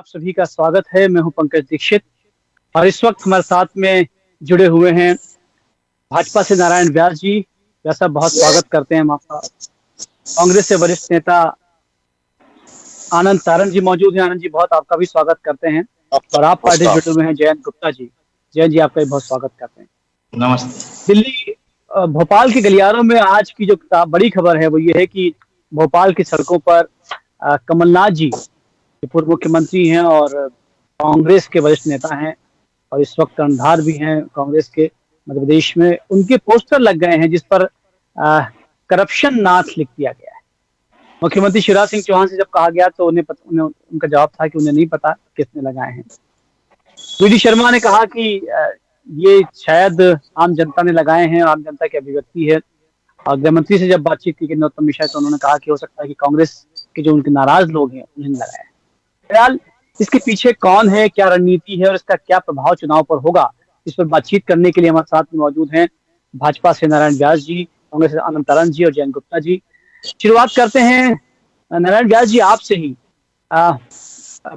आप सभी का स्वागत है। मैं हूं पंकज दीक्षित और इस वक्त हमारे साथ में जुड़े हुए हैं भाजपा से नारायण व्यास जी। व्यास साहब, बहुत स्वागत करते हैं हम आपका। कांग्रेस से वरिष्ठ नेता आनंद तारण जी मौजूद हैं। आनंद जी, बहुत आपका भी स्वागत करते हैं। और आप पार्टी से जुड़े हुए हैं जयंत गुप्ता जी। जयंत जी, आपका भी बहुत स्वागत करते हैं। नमस्ते। दिल्ली भोपाल के गलियारों में आज की जो बड़ी खबर है वो ये है कि भोपाल की सड़कों पर कमलनाथ जी, जो पूर्व मुख्यमंत्री हैं और कांग्रेस के वरिष्ठ नेता हैं और इस वक्त कर्णधार भी हैं कांग्रेस के मध्य प्रदेश में, उनके पोस्टर लग गए हैं जिस पर करप्शन नाथ लिख दिया गया है। मुख्यमंत्री शिवराज सिंह चौहान से जब कहा गया तो उनका जवाब था कि उन्हें नहीं पता किसने लगाए हैं। वी.डी. शर्मा ने कहा कि ये शायद आम जनता ने लगाए हैं, आम जनता की अभिव्यक्ति है। और गृह मंत्री से जब बातचीत की नरोत्तम मिश्रा तो उन्होंने कहा कि हो सकता है कि कांग्रेस के जो उनके नाराज लोग हैं उन्हें लगाया है। फिलहाल इसके पीछे कौन है, क्या रणनीति है और इसका क्या प्रभाव चुनाव पर होगा, इस पर बातचीत करने के लिए हमारे साथ में मौजूद हैं भाजपा से नारायण व्यास जी, कांग्रेस से आनंद तारण जी और जयंत गुप्ता जी। शुरुआत करते हैं नारायण व्यास जी आपसे ही।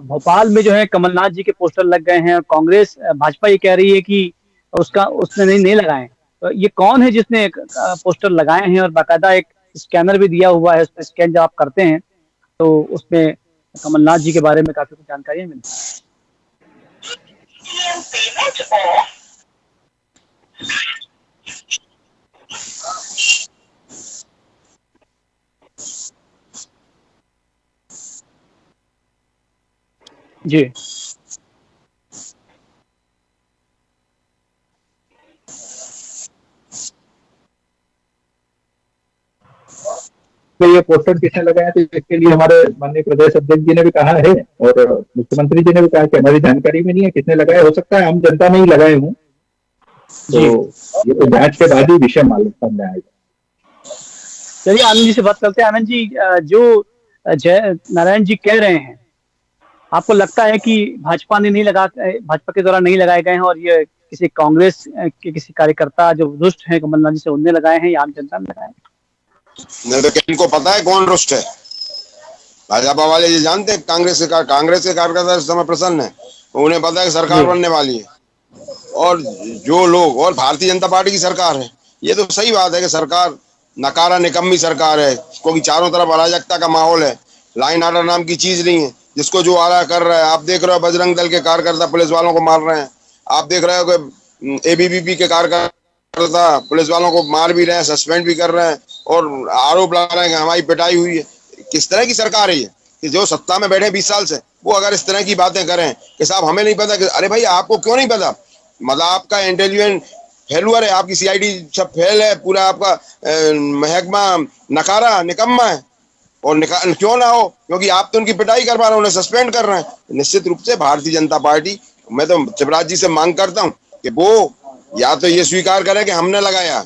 भोपाल में जो है कमलनाथ जी के पोस्टर लग गए हैं और कांग्रेस भाजपा ये कह रही है कि उसने नहीं लगाए। तो ये कौन है जिसने पोस्टर लगाए हैं और बाकायदा एक स्कैनर भी दिया हुआ है, उस पर स्कैन जब आप करते हैं तो उसमें कमलनाथ जी के बारे में काफी कुछ जानकारी मिलती है। जी तो ये पोस्टर किसने लगाया, तो इसके लिए हमारे माननीय प्रदेश अध्यक्ष जी ने भी कहा है और मुख्यमंत्री जी ने भी कहा कि हमारी जानकारी में नहीं है किसने लगाया। हो सकता है आम जनता में ही लगाए हूँ, तो ये तो जांच के बाद ही विषय मालूम सामने आएगा। चलिए आनंद जी से बात करते हैं। आनंद जी, जो नारायण जी कह रहे हैं, आपको लगता है कि भाजपा के द्वारा नहीं लगाए गए हैं और ये किसी कांग्रेस के किसी कार्यकर्ता जो दुष्ट हैं कमलनाथ जी से उनने लगाए हैं या आम जनता ने लगाए? नहीं तो इनको पता है कौन रुष्ट है। भाजपा वाले ये जानते हैं कांग्रेस के कार्यकर्ता इस समय प्रसन्न है, उन्हें पता है कि सरकार बनने वाली है और जो लोग और भारतीय जनता पार्टी की सरकार है। ये तो सही बात है कि सरकार नकारा निकम्मी सरकार है, क्योंकि चारों तरफ अराजकता का माहौल है, लाइन आर्डर नाम की चीज नहीं है। जिसको जो आ रहा कर रहा है। आप देख रहे हो बजरंग दल के कार्यकर्ता पुलिस वालों को मार रहे हैं, आप देख रहे हो कि एबीवीपी के कार्यकर्ता पुलिस वालों को मार भी रहे हैं, सस्पेंड भी कर रहे हैं और आरोप लगा रहे हैं कि हमारी पिटाई हुई है। किस तरह की सरकार है ये कि जो सत्ता में बैठे 20 साल से, वो अगर इस तरह की बातें करें कि साहब हमें नहीं पता कि अरे भाई आपको क्यों नहीं पता? मतलब आपका इंटेलिजेंट फेलुअर है, आपकी सीआईडी सब फेल है, पूरा आपका महकमा नकारा निकम्मा है। और क्यों ना हो, क्योंकि आप तो उनकी पिटाई कर पा रहे हैं, उन्हें सस्पेंड कर रहे हैं। निश्चित रूप से भारतीय जनता पार्टी, मैं तो शिवराज जी से मांग करता हूं कि वो या तो ये स्वीकार करें कि हमने लगाया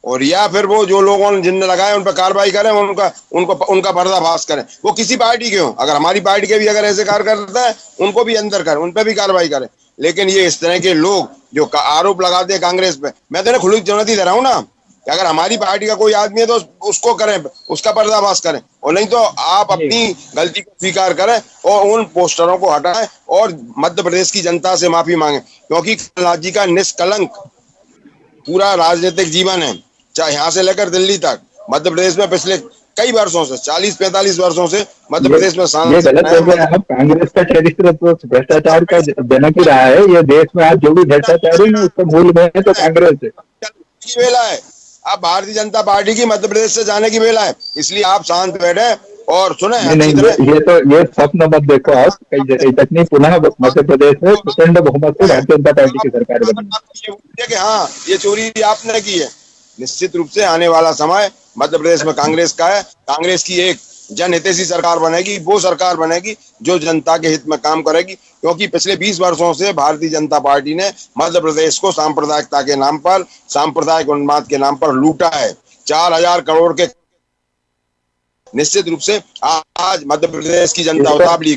और या फिर वो जो लोगों ने जिनने लगाया उन पर कार्रवाई करें, उनका पर्दाफाश करें। वो किसी पार्टी के हो, अगर हमारी पार्टी के भी अगर ऐसे कार्य करता है उनको भी अंदर करें, उन पर भी कार्रवाई करें। लेकिन ये इस तरह के लोग जो आरोप लगाते हैं कांग्रेस पे, मैं तो इन्हें खुली चुनौती दे रहा हूँ ना कि अगर हमारी पार्टी का कोई आदमी है तो उसको करें, उसका पर्दाफाश करें, और नहीं तो आप अपनी गलती को स्वीकार करें और उन पोस्टरों को हटाएं और मध्य प्रदेश की जनता से माफी मांगे। क्योंकि कमलनाथ जी का निष्कलंक पूरा राजनीतिक जीवन है, चाहे यहाँ से लेकर दिल्ली तक। मध्य प्रदेश में पिछले कई वर्षों से 40-45 वर्षों से मध्य प्रदेश में कांग्रेस का चरित्र तो भ्रष्टाचार का जनक ही रहा है। ये देश में आज जो भी भ्रष्टाचारी है उसका मूल में है तो कांग्रेस की वेला है। अब भारतीय जनता पार्टी की मध्य प्रदेश से जाने की वेला है, इसलिए आप शांत बैठे और सुने। ये स्वप्न मत देखो आप, कई जगह तक नहीं, पुनः मध्य प्रदेश में प्रचंड बहुमत से भारतीय जनता पार्टी की सरकार बनी। हाँ, ये चोरी आपने की है। निश्चित रूप से आने वाला समय मध्य प्रदेश में कांग्रेस का है। कांग्रेस की एक जनहितैषी सरकार बनेगी, वो सरकार बनेगी जो जनता के हित में काम करेगी। क्योंकि पिछले 20 वर्षों से भारतीय जनता पार्टी ने मध्य प्रदेश को सांप्रदायिकता के नाम पर, सांप्रदायिक उन्माद के नाम पर लूटा है। 4000 करोड़ के निश्चित रूप से आज मध्य प्रदेश की जनता उतावली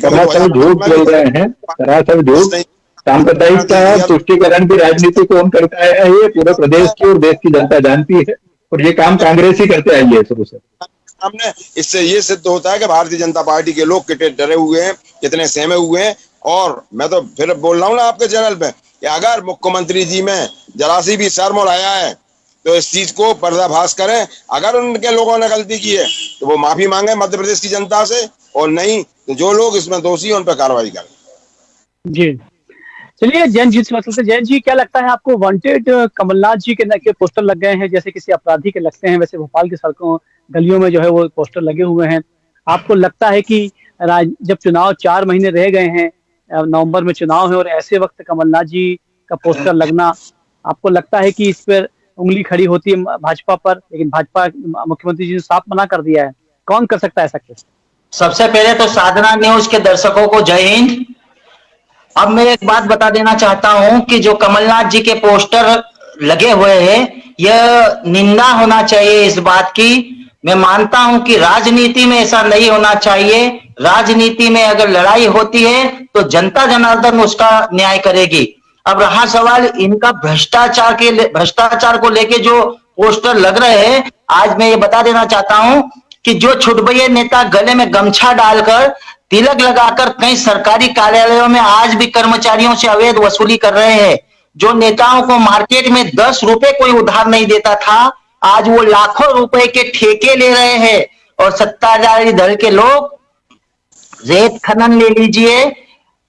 सांप्रदायिकता तुष्टिकरण की राजनीति कौन करता है? ये पूरे प्रदेश की और देश की जनता जानती है और ये काम कांग्रेस ही करते आई है शुरू से। हमने इससे ये सिद्ध होता है कि भारतीय जनता पार्टी के लोग कितने डरे हुए हैं, कितने सहमे हुए हैं और मैं तो फिर बोल रहा हूँ ना आपके चैनल पे कि अगर मुख्यमंत्री जी में जरा सी भी शर्म और हया है तो इस चीज को पर्दाफाश करें। अगर उनके लोगों ने गलती की है तो वो माफी मांगे मध्य प्रदेश की जनता से, और नहीं तो जो लोग इसमें दोषी हैं उन पर कार्रवाई करें। जी चलिए, जैन जी से बात करते हैं। जैन जी, क्या लगता है आपको, वांटेड कमलनाथ जी के पोस्टर लग गए हैं जैसे किसी अपराधी के लगते हैं, वैसे भोपाल की सड़कों गलियों में जो है वो पोस्टर लगे हुए हैं। आपको लगता है कि जब चुनाव 4 महीने रह गए हैं, नवंबर में चुनाव है, और ऐसे वक्त कमलनाथ जी का पोस्टर लगना, आपको लगता है कि इस पर उंगली खड़ी होती है भाजपा पर? लेकिन भाजपा मुख्यमंत्री जी ने साफ मना कर दिया है। कौन कर सकता है ऐसा कुछ? सबसे पहले तो साधना न्यूज के दर्शकों को जय हिंद। अब मैं एक बात बता देना चाहता हूं कि जो कमलनाथ जी के पोस्टर लगे हुए हैं, यह निंदा होना चाहिए इस बात की। मैं मानता हूं कि राजनीति में ऐसा नहीं होना चाहिए। राजनीति में अगर लड़ाई होती है तो जनता जनार्दन उसका न्याय करेगी। अब रहा सवाल इनका भ्रष्टाचार को लेके जो पोस्टर लग रहे हैं, आज मैं ये बता देना चाहता हूं कि जो छुटभैये नेता गले में गमछा डालकर, तिलक लगाकर कई सरकारी कार्यालयों में आज भी कर्मचारियों से अवैध वसूली कर रहे हैं, जो नेताओं को मार्केट में 10 रुपए कोई उधार नहीं देता था, आज वो लाखों रुपए के ठेके ले रहे हैं। और सत्ताधारी दल के लोग रेत खनन ले लीजिए,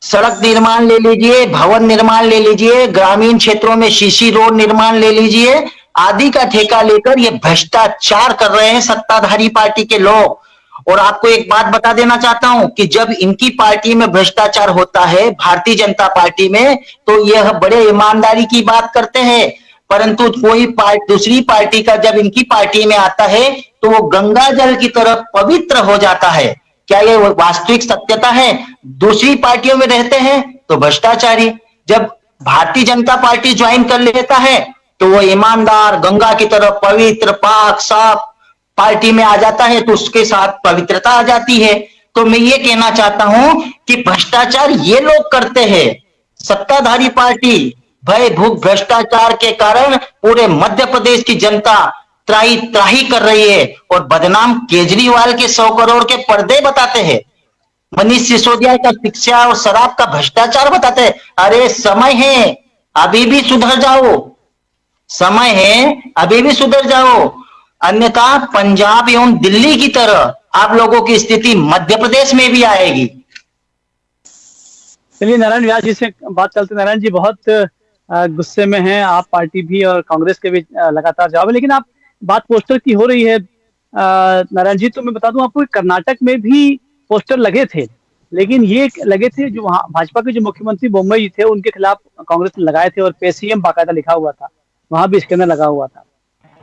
सड़क निर्माण ले लीजिए, भवन निर्माण ले लीजिए, ग्रामीण क्षेत्रों में सीसी रोड निर्माण ले लीजिए, आदि का ठेका लेकर ये भ्रष्टाचार कर रहे हैं सत्ताधारी पार्टी के लोग। और आपको एक बात बता देना चाहता हूं कि जब इनकी पार्टी में भ्रष्टाचार होता है, भारतीय जनता पार्टी में, तो यह बड़े ईमानदारी की बात करते हैं, परंतु कोई दूसरी पार्टी का जब इनकी पार्टी में आता है तो वो गंगा जल की तरह पवित्र हो जाता है। क्या ये वास्तविक सत्यता है? दूसरी पार्टियों में रहते हैं तो भ्रष्टाचारी, जब भारतीय जनता पार्टी ज्वाइन कर लेता है तो वो ईमानदार, गंगा की तरह पवित्र, पाक साफ पार्टी में आ जाता है, तो उसके साथ पवित्रता आ जाती है। तो मैं ये कहना चाहता हूं कि भ्रष्टाचार ये लोग करते हैं, सत्ताधारी पार्टी। भय भूख भ्रष्टाचार के कारण पूरे मध्य प्रदेश की जनता त्राही त्राही कर रही है, और बदनाम केजरीवाल के 100 करोड़ के पर्दे बताते हैं, मनीष सिसोदिया का शिक्षा और शराब का भ्रष्टाचार बताते हैं। अरे समय है, अभी भी सुधर जाओ, समय है, अभी भी सुधर जाओ, अन्यथा पंजाब एवं दिल्ली की तरह आप लोगों की स्थिति मध्य प्रदेश में भी आएगी। चलिए, नारायण व्यास जी से बात चलते। नारायण जी, बहुत गुस्से में हैं आप, पार्टी भी और कांग्रेस के भी लगातार जवाब है, लेकिन आप बात पोस्टर की हो रही है नारायण जी, तो मैं बता दूं आपको, कर्नाटक में भी पोस्टर लगे थे, लेकिन ये लगे थे जो वहाँ भाजपा के जो मुख्यमंत्री बोम्मई जी थे उनके खिलाफ कांग्रेस ने लगाए थे, और पेसीएम बाकायदा लिखा हुआ था, वहां भी स्कैनर लगा हुआ था।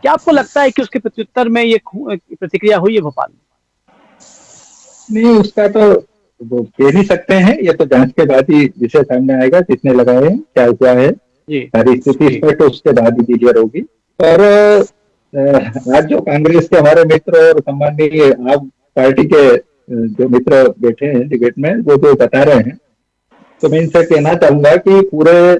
क्या आपको लगता है कि उसके प्रत्युत्तर में ये प्रतिक्रिया हुई है भोपाल में? नहीं, उसका तो वो कह नहीं सकते हैं, ये तो जांच के बाद ही विषय सामने आएगा, किसने लगाए हैं, क्या हुआ है, सारी स्थिति स्पष्ट उसके बाद ही क्लियर होगी। और आज जो कांग्रेस के हमारे मित्र और सम्माननीय आप पार्टी के जो मित्र बैठे हैं डिबेट में, वो जो बता रहे हैं, तो मैं इनसे कहना चाहूंगा कि पूरे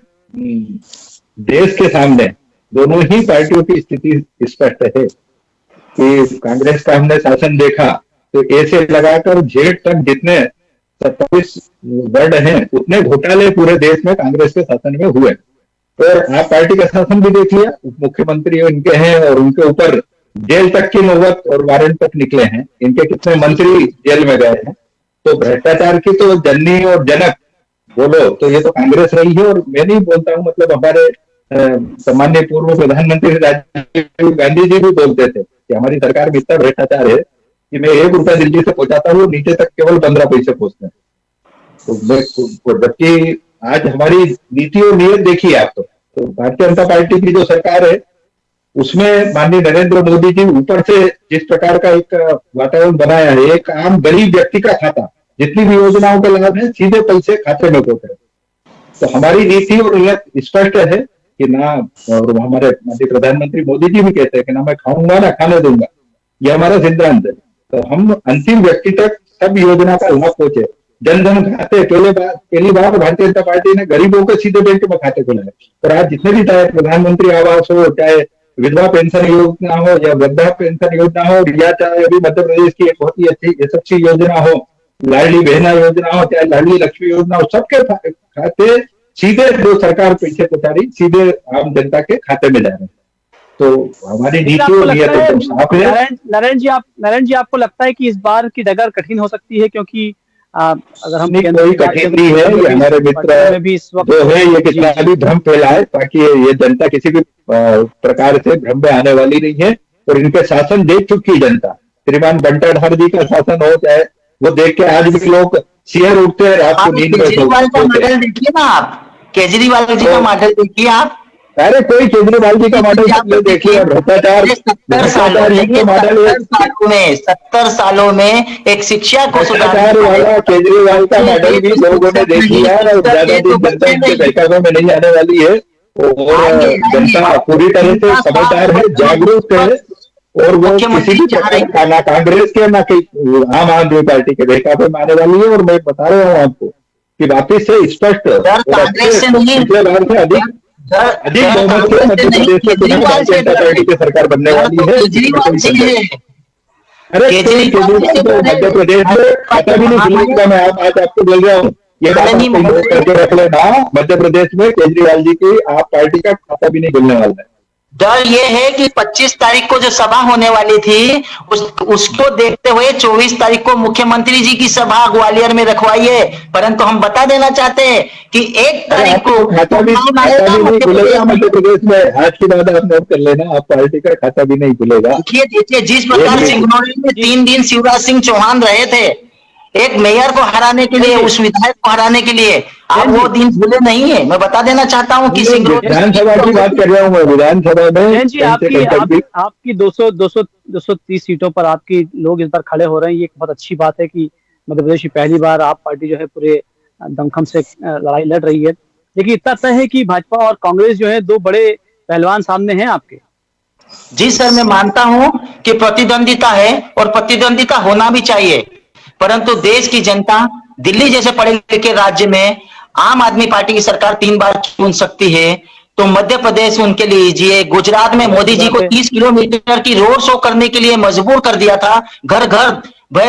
देश के सामने दोनों ही पार्टियों की स्थिति स्पष्ट है कि कांग्रेस का हमने शासन देखा तो ऐसे लगाकर जेड तक जितने 27 वर्ड हैं उतने घोटाले पूरे देश में कांग्रेस के शासन में हुए। और आप पार्टी का शासन भी देख लिया, मुख्यमंत्री इनके हैं और उनके ऊपर जेल तक की नौबत और वारंट तक निकले हैं, इनके कितने मंत्री जेल में गए हैं। तो भ्रष्टाचार की तो जननी और जनक बोलो तो ये तो कांग्रेस रही है। और मैं नहीं बोलता हूँ, मतलब हमारे सम्माननीय पूर्व प्रधानमंत्री राजीव गांधी जी भी बोलते थे कि हमारी सरकार में इतना भ्रष्टाचार है कि मैं 1 रुपया दिल्ली से पहुंचाता हूँ, नीचे तक केवल 15 पैसे पहुंचते हैं। तो जबकि आज हमारी नीति और नीयत देखिए आप, तो भारतीय जनता पार्टी की जो सरकार है उसमें माननीय नरेंद्र मोदी जी ऊपर से जिस प्रकार का एक वातावरण बनाया है, एक आम गरीब व्यक्ति का खाता, जितनी भी योजनाओं के लाभ है सीधे पैसे खाते में पहुंच रहे। तो हमारी नीति और नीयत स्पष्ट है कि ना, और हमारे माननीय प्रधानमंत्री मोदी जी भी कहते हैं कि ना मैं खाऊंगा ना खाने दूंगा, ये हमारा सिद्धांत है। तो हम अंतिम व्यक्ति तक सब योजना का लाभ पहुंचे। जन धन खाते पहली बार भारतीय जनता पार्टी ने गरीबों के सीधे बैंक में खाते खुलाए। और आज जितने भी, चाहे प्रधानमंत्री आवास हो, चाहे विधवा पेंशन योजना हो या वृद्धा पेंशन योजना हो, या चाहे अभी मध्य प्रदेश की एक बहुत ही अच्छी यशस्वी योजना हो लाडली बहना योजना हो चाहे लाडली लक्ष्मी योजना हो, सबके खाते सीधे जो सरकार पैसे पहुंचा रही सीधे आम जनता के खाते में जा रहे हैं। तो हमारी नीति और नियत एकदम साफ है। नारायण जी, आपको लगता है कि इस बार की डगर कठिन हो सकती है, क्योंकि अगर हम कोई कठिन नहीं है, ये हमारे मित्र जो है ये कितना भी भ्रम फैलाए ताकि ये जनता किसी भी प्रकार से भ्रम में आने वाली नहीं है। और इनके शासन देख चुकी जनता, श्रीमान बंटाधार जी का शासन हो चाहे वो देख के आज भी लोग शेयर उठते हैं, रात को नींद में केजरीवाल का मॉडल देखिए ना आप, केजरीवाल जी का मॉडल देखिए आप। अरे कोई केजरीवाल जी का मॉडल देखिए, भ्रष्टाचार 70 सालों में एक शिक्षा को सुधार वाला केजरीवाल का मॉडल भी लोगों ने देख लिया और ज्यादा दिन जनता इनके बहकावे में नहीं आने वाली है। और जनता पूरी तरह से समझदार है, जागरूक है और वो किसी भी प्रकार ना कांग्रेस के ना आम आदमी पार्टी के बहकावे में आने वाली है। और मैं बता रहा हूँ आपको कि वापिस से स्पष्ट पिछले बार से अधिक बहुमत के मध्य प्रदेश में भारतीय जनता पार्टी की सरकार बनने वाली है। अरे केजरीवाल तो मध्य प्रदेश में खाता भी नहीं खुलेगा। मैं आज आपको बोल रहा हूँ, ये बात करके रख लेना, मध्य प्रदेश में केजरीवाल जी की आप पार्टी का खाता भी नहीं खुलने वाला है। डर ये है कि 25 तारीख को जो सभा होने वाली थी उसको देखते हुए 24 तारीख को मुख्यमंत्री जी की सभा ग्वालियर में रखवाइए। परंतु हम बता देना चाहते हैं कि 1 तारीख को खाता भी नहीं खुलेगा मध्य प्रदेश में। आज की बात आप नोट कर लेना, आप पार्टी का खाता भी नहीं खुलेगा। देखिए जिस प्रकार सिंगरौली में 3 दिन शिवराज सिंह चौहान रहे थे एक मेयर को हराने के लिए, उस विधायक को हराने के लिए, अब वो दिन भूले नहीं है। मैं बता देना चाहता हूँ कि विधानसभा की बात कर रहा हूँ मैं, विधानसभा में जी आपकी 230 सीटों पर आपकी लोग इस बार खड़े हो रहे हैं। ये एक बहुत अच्छी बात है कि मध्य प्रदेश की पहली बार आप पार्टी जो है पूरे दमखम से लड़ाई लड़ रही है। लेकिन इतना तय है कि भाजपा और कांग्रेस जो है 2 बड़े पहलवान सामने हैं आपके। जी सर, मैं मानता हूँ कि प्रतिद्वंदिता है और प्रतिद्वंदिता होना भी चाहिए, परंतु देश की जनता दिल्ली जैसे पढ़े लिखे राज्य में आम आदमी पार्टी की सरकार 3 बार चुन सकती है, तो मध्य प्रदेश उनके लीजिए। गुजरात में मोदी जी को 30 किलोमीटर की रोड शो करने के लिए मजबूर कर दिया था, घर घर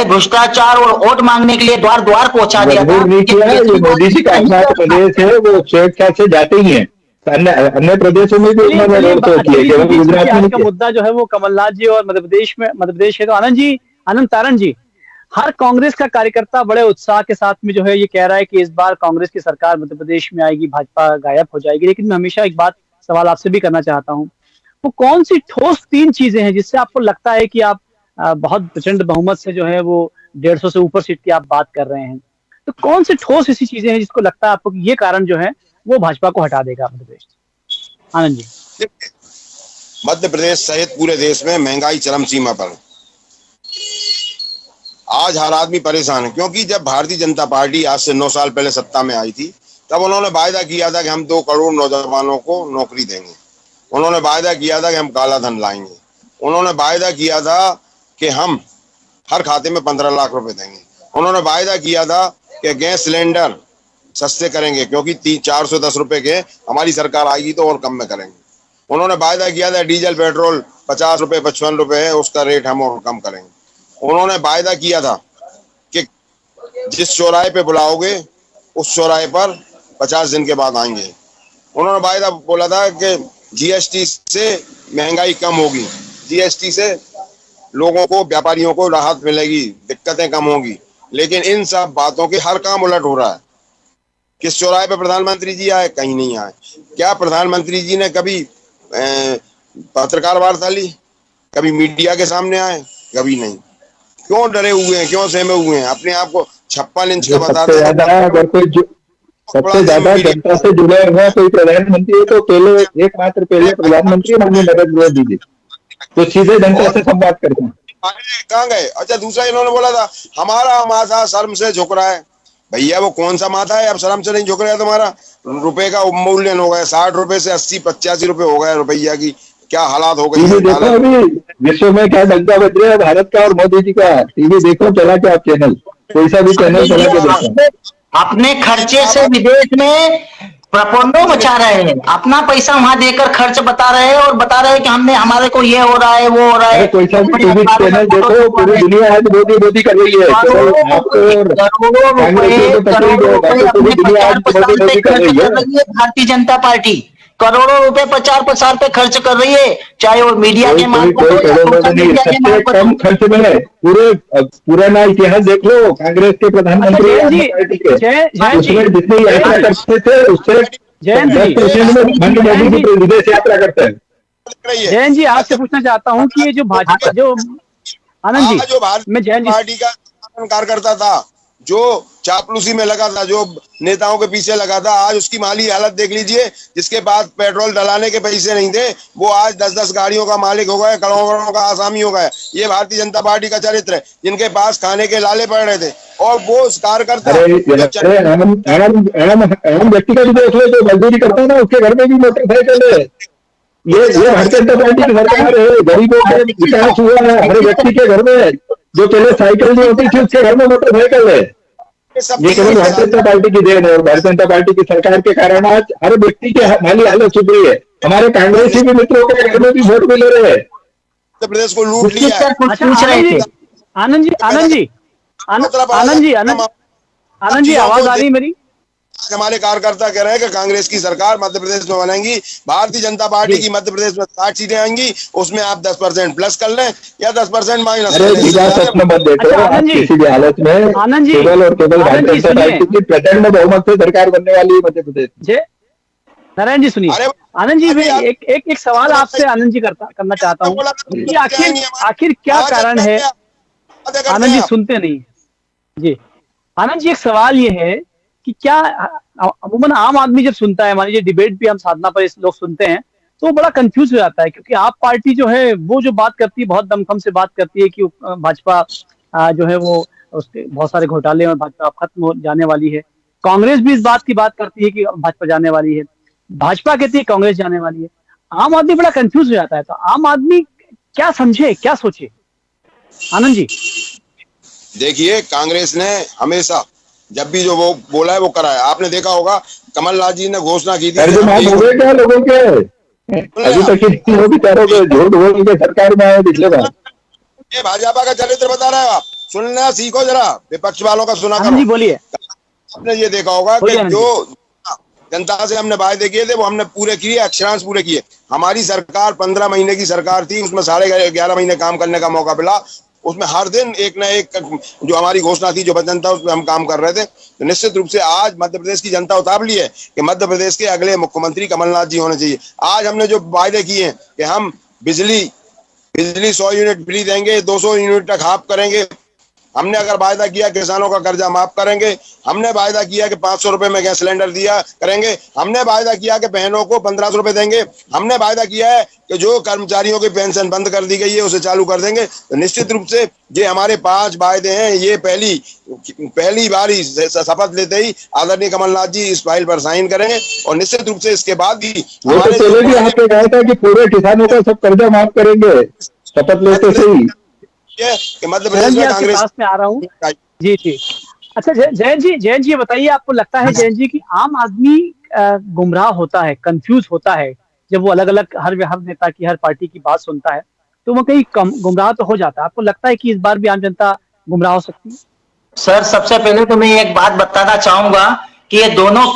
भ्रष्टाचार और वोट मांगने के लिए द्वार द्वार पहुंचा दिया था। मोदी जी का अपना प्रदेश है, वो स्वेच्छा से जाते ही है। अन्य प्रदेशों में भी उन्होंने रोड शो किया। गुजरात का मुद्दा जो है वो कमलनाथ जी और मध्य प्रदेश है। तो आनंद तारण जी, हर कांग्रेस का कार्यकर्ता बड़े उत्साह के साथ में जो है ये कह रहा है कि इस बार कांग्रेस की सरकार मध्य प्रदेश में आएगी, भाजपा गायब हो जाएगी। लेकिन मैं हमेशा एक बात सवाल आपसे भी करना चाहता हूं, वो कौन सी ठोस 3 चीजें हैं जिससे आपको लगता है कि आप बहुत प्रचंड बहुमत से जो है वो 150 से ऊपर सीट की आप बात कर रहे हैं? तो कौन सी ठोस ऐसी चीजें हैं जिसको लगता है आपको कि ये कारण जो है वो भाजपा को हटा देगा मध्य प्रदेश? आनंद जी। मध्य प्रदेश सहित पूरे देश में महंगाई चरम सीमा पर। आज हर आदमी परेशान है, क्योंकि जब भारतीय जनता पार्टी आज से 9 साल पहले सत्ता में आई थी तब उन्होंने वायदा किया था कि हम 2 करोड़ नौजवानों को नौकरी देंगे। उन्होंने वायदा किया था कि हम काला धन लाएंगे। उन्होंने वायदा किया था कि हम हर खाते में 15 लाख रुपए देंगे। उन्होंने वायदा किया था कि गैस सिलेंडर सस्ते करेंगे, क्योंकि 410 रुपए के हमारी सरकार आएगी तो और कम में करेंगे। उन्होंने वायदा किया था डीजल पेट्रोल 50 रुपए 55 रुपए है, उसका रेट हम और कम करेंगे। उन्होंने वायदा किया था कि जिस चौराहे पे बुलाओगे उस चौराहे पर 50 दिन के बाद आएंगे। उन्होंने वायदा बोला था कि जीएसटी से महंगाई कम होगी, जीएसटी से लोगों को, व्यापारियों को राहत मिलेगी, दिक्कतें कम होंगी। लेकिन इन सब बातों के हर काम उलट हो रहा है। किस चौराहे पे प्रधानमंत्री जी आए? कहीं नहीं आए। क्या प्रधानमंत्री जी ने कभी पत्रकार वार्ता ली? कभी मीडिया के सामने आए? कभी नहीं। क्यों डरे हुए हैं, क्यों सहमे हुए हैं? अपने आप को 56 इंच का बताते हैं। अगर कोई सबसे ज्यादा जनता से जुड़े हुए कोई प्रधानमंत्री है तो एकमात्र पहले प्रधानमंत्री माननीय नरेंद्र मोदी जी, तो सीधे जनता से संवाद करते हैं। कहाँ गए? अच्छा, दूसरा इन्होंने बोला था हमारा माथा शर्म से झुक रहा है। भैया वो कौन सा माथा है अब शर्म से नहीं झुक रहा है? तुम्हारा रुपए का मूल्य हो गया 60 रुपए से 80-85 रुपए हो गया रुपया की। क्या हालात हो गई? देखो अभी विश्व में क्या डंका बज रहा है भारत का और मोदी जी का। टीवी देखो, चला के आप चैनल, कोई सा भी चैनल चला के देखो। अपने खर्चे से विदेश में प्रपंडो मचा रहे हैं, अपना पैसा वहां देकर खर्च बता रहे हैं और बता रहे हैं कि हमने हमारे को ये हो रहा है वो हो रहा है। कोई सा भी टीवी चैनल देखो, पूरी दुनिया आज मोदी मोदी कर रही है। भारतीय जनता पार्टी करोड़ों रुपए प्रचार प्रसार पे खर्च कर रही है, चाहे वो मीडिया के माध्यम कम खर्च में है। पुराना इतिहास देख लो, कांग्रेस के प्रधानमंत्री पार्टी के, उसमें जितनी यात्रा करते थे उससे 10% में मोदी जी विदेश यात्रा करते हैं। जयंत जी, आपसे पूछना चाहता हूँ कि ये जो भाजपा, जो आनंद जी, जो भारतीय पार्टी का कार्यकर्ता था, जो चापलूसी में लगा था, जो नेताओं के पीछे लगा था, आज उसकी माली हालत देख लीजिए। जिसके पास पेट्रोल डलाने के पैसे नहीं थे, वो आज 10-10 गाड़ियों का मालिक हो गया, करोड़ों का आसामी हो गया। ये भारतीय जनता पार्टी का चरित्र है। जिनके पास खाने के लाले पड़ रहे थे, और वो कार्यकर्ता आम व्यक्ति का भी देख लो, जो मजदूरी करता है ना, उसके घर में भी मोटरसाइकिल है। ये भारतीय जनता पार्टी की सरकार है। गरीबों का विकास हुआ है। हर व्यक्ति के घर में, जो पहले साइकिल नहीं होती थी, उसके घर में मोटरसाइकिल है। ये केवल भारतीय जनता पार्टी की देन है, और भारतीय जनता पार्टी की सरकार के कारण आज हर व्यक्ति की माली हालत सुधरी है। हमारे कांग्रेसी भी मित्रों के घर में भी वोट मिल रहे हैं। उत्तर प्रदेश को लूट लिया है। आनंद जी, आवाज आ रही मेरी? हमारे कार्यकर्ता कह रहे हैं कि कांग्रेस की सरकार मध्य प्रदेश में बनेगी, भारतीय जनता पार्टी की मध्य प्रदेश में 60 सीटें आएंगी, उसमें आप 10% प्लस कर लें या 10% माइनस कर लें। किसी भी हालत में केवल और केवल भारतीय जनता पार्टी की प्रचंड बहुमत से सरकार बनने वाली है मध्य प्रदेश। नारायण जी सुनिए, आनंद जी, मैं एक सवाल आपसे आनंद जी करना चाहता हूँ कि आखिर क्या कारण है? आनंद जी सुनते नहीं जी। आनंद जी, एक सवाल ये है कि क्या अमूमन आम आदमी जब सुनता है, मान लीजिए डिबेट भी हम साधना पर लोग सुनते हैं, तो बड़ा कंफ्यूज हो जाता है, क्योंकि आप पार्टी जो है वो जो बात करती है, बहुत दमखम से बात करती है कि भाजपा जो है वो उसके बहुत सारे घोटाले में भाजपा खत्म हो जाने वाली है। कांग्रेस भी इस बात की बात करती है कि भाजपा जाने वाली है, भाजपा कहती है कांग्रेस जाने वाली है। आम आदमी बड़ा कंफ्यूज हो जाता है। तो आम आदमी क्या समझे, क्या सोचे? आनंद जी देखिए, कांग्रेस ने हमेशा जब भी जो वो बोला है वो करा है। आपने देखा होगा, कमलनाथ जी ने घोषणा की थी, क्या लोगों के अभी तक विचारों के झूठ बोल के सरकार में आए पिछले बार। ये भाजपा का चरित्र बता रहे हो आप, सुनना सीखो जरा, विपक्ष वालों का सुना करो। जी बोलिए। आपने ये देखा होगा कि जो जनता से हमने वायदे किए थे वो हमने पूरे किए, अक्षरांश पूरे किए। हमारी सरकार 15 महीने की सरकार थी, उसमें 11.5 महीने काम करने का मौका मिला। उसमें हर दिन एक न एक जो हमारी घोषणा थी, जो वचन था, उसमें हम काम कर रहे थे। तो निश्चित रूप से आज मध्य प्रदेश की जनता उतार ली है कि मध्य प्रदेश के अगले मुख्यमंत्री कमलनाथ जी होने चाहिए। आज हमने जो वायदे किए हैं कि हम बिजली 100 यूनिट फ्री देंगे, 200 यूनिट तक हाफ करेंगे। हमने अगर वायदा किया किसानों का कर्जा माफ करेंगे। हमने वायदा किया कि 500 रुपए में गैस सिलेंडर दिया करेंगे। हमने वायदा किया कि बहनों को 1500 रुपए देंगे। हमने वायदा किया है कि जो कर्मचारियों की पेंशन बंद कर दी गई है उसे चालू कर देंगे। तो निश्चित रूप से ये हमारे 5 वायदे हैं। ये पहली बार ही शपथ लेते ही आदरणीय कमलनाथ जी इस फाइल पर साइन करेंगे, और निश्चित रूप से इसके बाद भी आपने कहा था कि पूरे किसानों का सब कर्जा माफ करेंगे शपथ लेते से ही। मध्य प्रदेश में कांग्रेस में आ रहा हूँ जी जी। अच्छा जयंत जी बताइए, आपको लगता है जयंत जी कि आम आदमी गुमराह होता है, कंफ्यूज होता है जब वो अलग अलग हर नेता की, हर पार्टी की बात सुनता है, तो वो कहीं गुमराह तो हो जाता है? आपको लगता है कि इस बार भी आम जनता गुमराह हो सकती है? सर, सबसे पहले तो मैं एक बात बताना चाहूंगा कि ये दोनों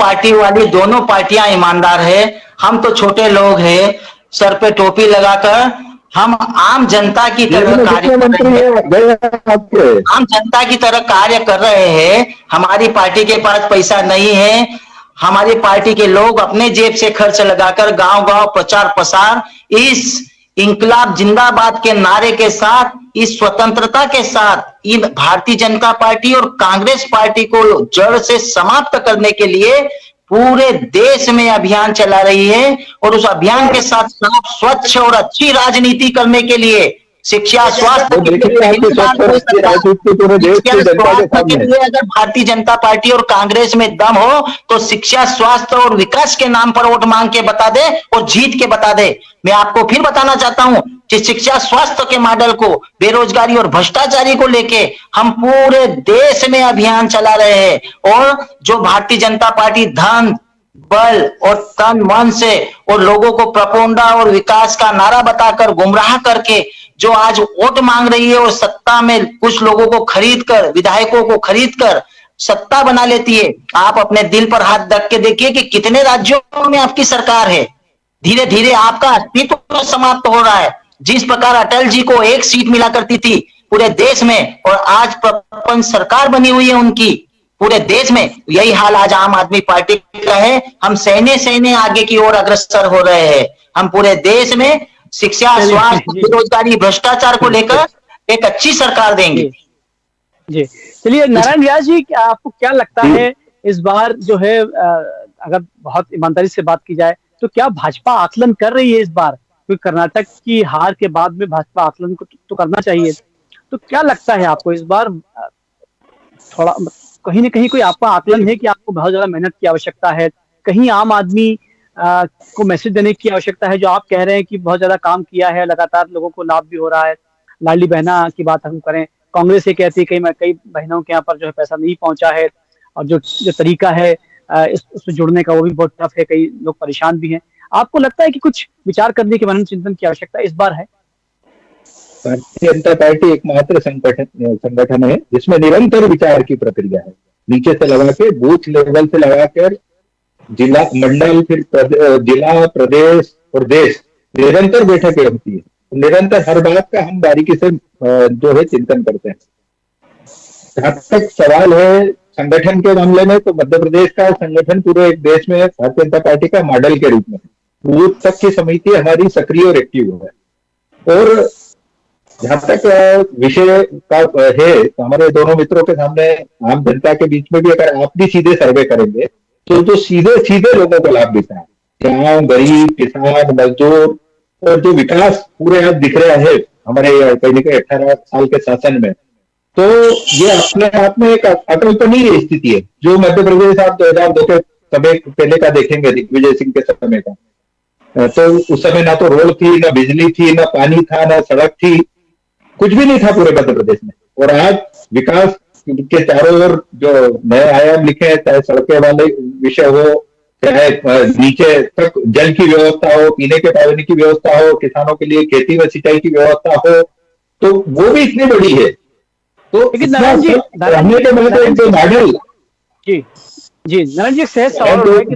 पार्टियां ईमानदार है। हम तो छोटे लोग हैं, सर पे टोपी लगाकर हम आम जनता की तरह कार्य कर रहे हैं। हमारी पार्टी के पास पैसा नहीं है। हमारी पार्टी के लोग अपने जेब से खर्च लगाकर गांव-गांव प्रचार प्रसार, इस इंकलाब जिंदाबाद के नारे के साथ, इस स्वतंत्रता के साथ इन भारतीय जनता पार्टी और कांग्रेस पार्टी को जड़ से समाप्त करने के लिए पूरे देश में अभियान चला रही है। और उस अभियान के साथ साथ स्वच्छ और अच्छी राजनीति करने के लिए शिक्षा, स्वास्थ्य के लिए अगर भारतीय जनता पार्टी और कांग्रेस में दम हो तो शिक्षा, स्वास्थ्य और विकास के नाम पर वोट मांग के बता दे और जीत के बता दे। मैं आपको फिर बताना चाहता हूं कि शिक्षा, स्वास्थ्य के मॉडल को, बेरोजगारी और भ्रष्टाचारी को लेके हम पूरे देश में अभियान चला रहे हैं। और जो भारतीय जनता पार्टी धन, बल और तन मन से और लोगों को प्रपोंडा और विकास का नारा बताकर गुमराह करके जो आज वोट मांग रही है और सत्ता में कुछ लोगों को खरीद कर, विधायकों को खरीद कर सत्ता बना लेती है। आप अपने दिल पर हाथ रख के देखिए कि कितने राज्यों में आपकी सरकार है। धीरे धीरे आपका अस्तित्व समाप्त हो रहा है। जिस प्रकार अटल जी को एक सीट मिला करती थी पूरे देश में और आज प्रपंच सरकार बनी हुई है उनकी पूरे देश में, यही हाल आज आम आदमी पार्टी का है। हम सहने सहने आगे की ओर अग्रसर हो रहे हैं। हम पूरे देश में शिक्षा, स्वास्थ्य, बेरोजगारी, भ्रष्टाचार को लेकर एक अच्छी सरकार देंगे। जी चलिए नारायण व्यास जी, आपको क्या लगता है इस बार जो है अगर बहुत ईमानदारी से बात की जाए तो क्या भाजपा आकलन कर रही है इस बार? क्योंकि कर्नाटक की हार के बाद में भाजपा आकलन को तो करना चाहिए। तो क्या लगता है आपको इस बार थोड़ा कहीं ना कहीं कोई आपका आकलन है कि आपको बहुत ज्यादा मेहनत की आवश्यकता है, कहीं आम आदमी को मैसेज देने की आवश्यकता है? जो आप कह रहे हैं कि बहुत ज्यादा काम किया है, लगातार लोगों को लाभ भी हो रहा है, लाडली बहना की बात हम करें, कांग्रेस ये कहती है कई बहनों के यहाँ पर जो है पैसा नहीं पहुंचा है और जो तरीका है उससे जुड़ने का वो भी बहुत टफ है, कई लोग परेशान भी हैं। आपको लगता है कि कुछ विचार करने के मनन चिंतन की आवश्यकता इस बार है? भारतीय जनता पार्टी एकमात्र संगठन है जिसमें निरंतर विचार की प्रक्रिया है, नीचे से लगा के बूथ लेवल से लगाकर जिला, मंडल, फिर जिला, प्रदेश और देश, निरंतर बैठकें होती है। निरंतर हर बात का हम बारीकी से जो है चिंतन करते हैं। जहां तक सवाल है संगठन के मामले में, तो मध्य प्रदेश का संगठन पूरे एक देश में भारतीय जनता पार्टी का मॉडल के रूप में है। बूथ तक की समिति हमारी सक्रिय और एक्टिव है। और जहां तक विषय का है तो हमारे दोनों मित्रों के सामने आम जनता के बीच में भी अगर आप भी सीधे सर्वे करेंगे तो जो सीधे सीधे लोगों को लाभ देता है, गाँव, गरीब, किसान, मजदूर, और जो विकास पूरे आज दिख रहा है हमारे कहीं न कहीं 18 साल के शासन में, तो ये अपने आप में एक अकल्पनीय स्थिति है। जो मध्य प्रदेश आप 2002 के समय पहले का देखेंगे, दिग्विजय सिंह के समय का, तो उस समय ना तो रोड थी, ना बिजली थी, ना पानी था, ना सड़क थी, कुछ भी नहीं था पूरे मध्य प्रदेश में। और आज विकास के चारों ओर जो नए आयाम लिखे हैं, चाहे सड़कें वाले विषय हो, चाहे नीचे तक जल की व्यवस्था हो, पीने के पानी की व्यवस्था हो, किसानों के लिए खेती व सिंचाई की व्यवस्था हो, तो वो भी इतनी बड़ी है। तो नारायण जी, मॉडल जी नारायण जी, सहज सवाल है कि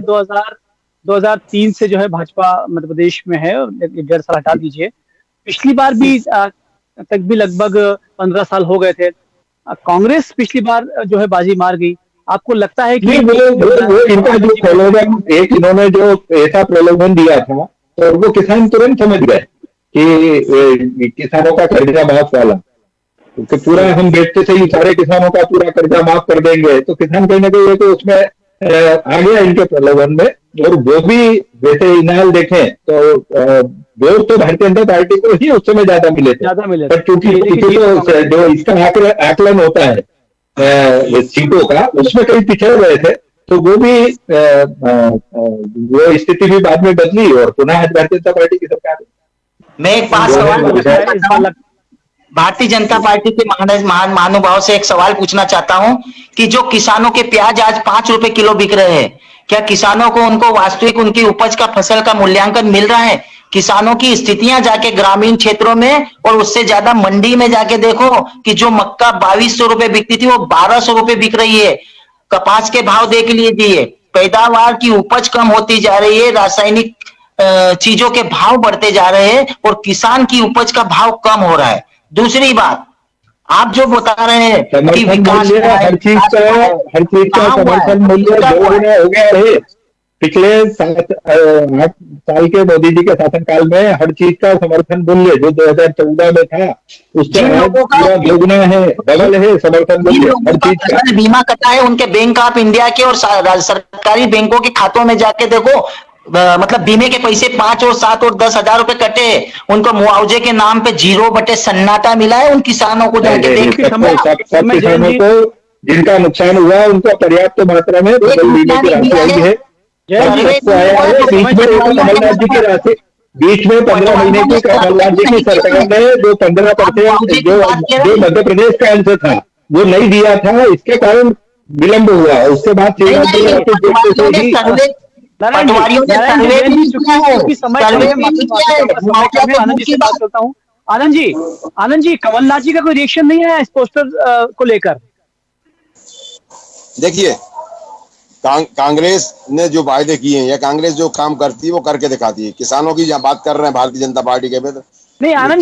2003 से जो है भाजपा मध्य प्रदेश में है, 1.5 साल हटा दीजिए, पिछली बार भी तक भी लगभग 15 साल हो गए थे। कांग्रेस पिछली बार जो है बाजी मार गई। आपको लगता है कि वो इनका जो प्रलोभन, एक इन्होंने जो ऐसा प्रलोभन दिया था तो वो किसान तुरंत समझ गए कि किसानों का कर्जा माफ वाला, क्योंकि पूरा हम बेचते से ही सारे किसानों का पूरा कर्जा माफ कर देंगे, तो किसान कहीं ना कहीं तो उसमें आ गया इनके प्रलोभन में। और वो भी वैसे इनाल देखें तो वोट तो भारतीय जनता पार्टी को ही उस समय ज्यादा मिले थे, पर चूंकि जो इसका आकलन होता है सीटों का, उसमें कहीं पिछड़ गए थे, तो वो भी वो स्थिति भी बाद में बदली और पुनः आज भारतीय जनता पार्टी की सरकार। मैं एक बात सवाल भारतीय जनता पार्टी के महान महानुभाव से एक सवाल पूछना चाहता हूं कि जो किसानों के प्याज आज 5 रुपए किलो बिक रहे हैं, क्या किसानों को उनको वास्तविक उनकी उपज का फसल का मूल्यांकन मिल रहा है? किसानों की स्थितियां जाके ग्रामीण क्षेत्रों में और उससे ज्यादा मंडी में जाके देखो कि जो मक्का 2200 रुपए बिकती थी वो 1200 रुपए बिक रही है। कपास के भाव देख लीजिए, पैदावार की उपज कम होती जा रही है, रासायनिक चीजों के भाव बढ़ते जा रहे हैं और किसान की उपज का भाव कम हो रहा है। दूसरी बात, आप जो बता रहे हैं कि विकास हर चीज का समर्थन मूल्य 2 गुना हो गया है। पिछले 8 साल के मोदी जी के शासनकाल में हर चीज का समर्थन मूल्य जो 2014 में था उससे 2 गुना है, डबल है समर्थन मूल्य हर चीज का। बीमा कटा है उनके बैंक ऑफ इंडिया के और सरकारी बैंकों के खातों में जाके देखो, मतलब बीमे के पैसे 5 और 7 और 10 हजार रुपए कटे, उनको मुआवजे के नाम पे 0 बटे सन्नाटा मिला है उन किसानों को जाके देख। सब किसानों को जिनका नुकसान हुआ उनको पर्याप्त मात्रा में बीमे की राशि आई है। कमलनाथ जी की राशि बीच में 15 महीने की कमलनाथ जी की सरकार ने जो 15% जो मध्य प्रदेश का अंश था वो नहीं दिया था, इसके कारण विलंब हुआ। उसके बाद नारायण जी, पटवारियों ने नारायण जी, सर्वे जयंत भी जी, किया है, चूंकि समय सर्वे कम है, भी माफी किया है, चाहूंगा, समय मुआवजा कम है, को आनंद जी से की बात बात। करता हूँ। आनंद जी, कमलनाथ जी का कोई रिएक्शन नहीं आया इस पोस्टर को लेकर? देखिए, कांग्रेस ने जो वायदे किए हैं या कांग्रेस जो काम करती है वो करके दिखाती है। किसानों की जहाँ बात कर रहे हैं भारतीय जनता पार्टी के में, नहीं आनंद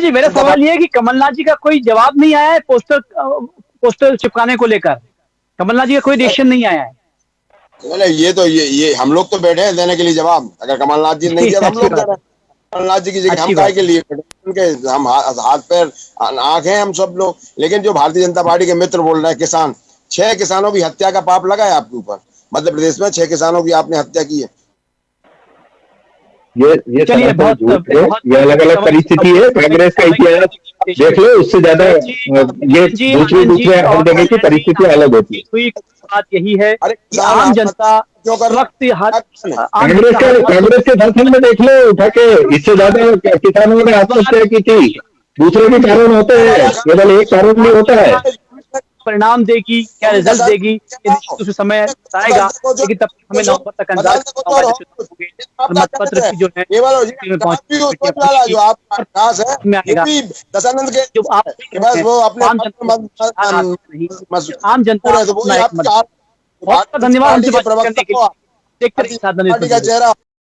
जी, मेरा सवाल ये है कि कमलनाथ जी का कोई जवाब नहीं आया है पोस्टर चिपकाने को लेकर? कमलनाथ जी का कोई रिएक्शन नहीं आया है? ये हम लोग तो बैठे हैं देने के लिए जवाब। अगर कमलनाथ जी ने नहीं दिया तो हम अच्छी लोग दे बात रहे है, हैं। कमलनाथ जी की जगह हम अच्छी काय बात के लिए बैठे हैं? उनके हम हाथ पैर आंख हैं हम सब लोग। लेकिन जो भारतीय जनता पार्टी के मित्र बोल रहे हैं, किसान, 6 किसानों की हत्या का पाप लगा है आपके ऊपर। मध्य प्रदेश में 6 किसानों की आपने हत्या की है। ये चलिए, सरासर बहुत झूठ है। बहुत ये अलग अलग परिस्थिति है। कांग्रेस का इतिहास देख लो, उससे ज्यादा ये दूसरे हर जगह की परिस्थितियां अलग होती है। हुई बात यही है अरे कि आम जनता क्यों कर वक्त हर कांग्रेस के शासन में देख लो उठा के, इससे ज्यादा किसानों ने आत्महत्या की थी। दूसरे भी कारण होते हैं, केवल एक कारण नहीं होता है। परिणाम देगी, क्या रिजल्ट देगी, कुछ समय बताएगा, लेकिन तब तक हमें नवंबर तक इंतजार करना होगा। और मतपत्र की जो है में आएगा, जो आप आम जनता अपना एक मत। बहुत धन्यवाद हमसे बात करने के लिए। देखते रहिए साधना न्यूज़।